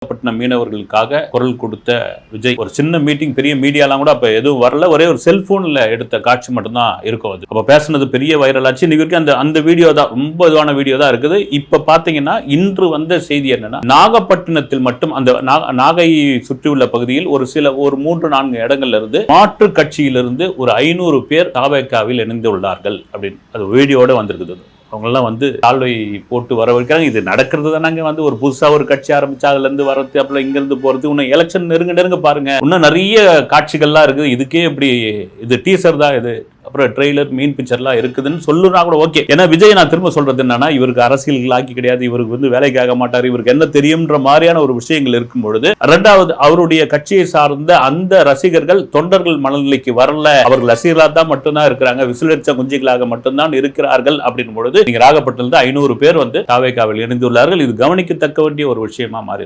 நாகப்பட்டினம் மீனவர்களுக்காக குரல் கொடுத்த விஜய் ஒரு சின்ன மீட்டிங், பெரிய மீடியாலாம் கூட அப்ப எதுவும் வரல, ஒரே ஒரு செல்போன்ல எடுத்த காட்சி மட்டும்தான் இருக்கும். அது அப்ப பேசுனது பெரிய வைரல் ஆச்சு. இன்னைக்கு வரைக்கும் அந்த வீடியோ தான், ரொம்ப இதுவான வீடியோ தான் இருக்குது. இப்ப பாத்தீங்கன்னா இன்று வந்த செய்தி என்னன்னா, நாகப்பட்டினத்தில் மட்டும் அந்த நாகை சுற்றியுள்ள பகுதியில் ஒரு 3-4 இடங்கள்ல இருந்து மாற்று கட்சியிலிருந்து ஒரு 500 பேர் தாவேகாவில் இணைந்துள்ளார்கள் அப்படின்னு அது வீடியோட வந்திருக்குது. அவங்கெல்லாம் தாழ்வை போட்டு வர வைக்கிறாங்க. இது நடக்கிறது தானங்க. ஒரு புதுசா ஒரு கட்சி ஆரம்பிச்சு அதுல இருந்து வரது, அப்புறம் இங்க இருந்து போறது, இன்னும் எலெக்ஷன் நெருங்க பாருங்க, இன்னும் நிறைய காட்சிகள்லாம் இருக்குது. இதுக்கே இப்படி இது டீசர் தான் இது, அப்புறம் ட்ரெய்லர், மீன் பிக்சர்லாம் இருக்குதுன்னு சொல்லுனா கூட ஓகே. ஏன்னா விஜய், நான் திரும்ப சொல்றது என்னன்னா, இவருக்கு அரசியல் ஆக்கி கிடையாது, இவருக்கு வேலைக்கு ஆக மாட்டார், இவருக்கு என்ன தெரியும்ன்ற மாதிரியான ஒரு விஷயங்கள் இருக்கும் பொழுது, இரண்டாவது அவருடைய கட்சியை சார்ந்த அந்த ரசிகர்கள் தொண்டர்கள் மனநிலைக்கு வரல, அவர்கள் ரசிகர்களாக தான் மட்டும்தான் இருக்கிறாங்க, விசிலடிச்ச குஞ்சுகளாக மட்டும்தான் இருக்கிறார்கள் அப்படின் பொழுது, நீங்க நாகப்பட்டினத்தில் 500 பேர் தாவேகாவில் இணைந்துள்ளார்கள். இது கவனிக்கத்தக்க வேண்டிய ஒரு விஷயமா மாறி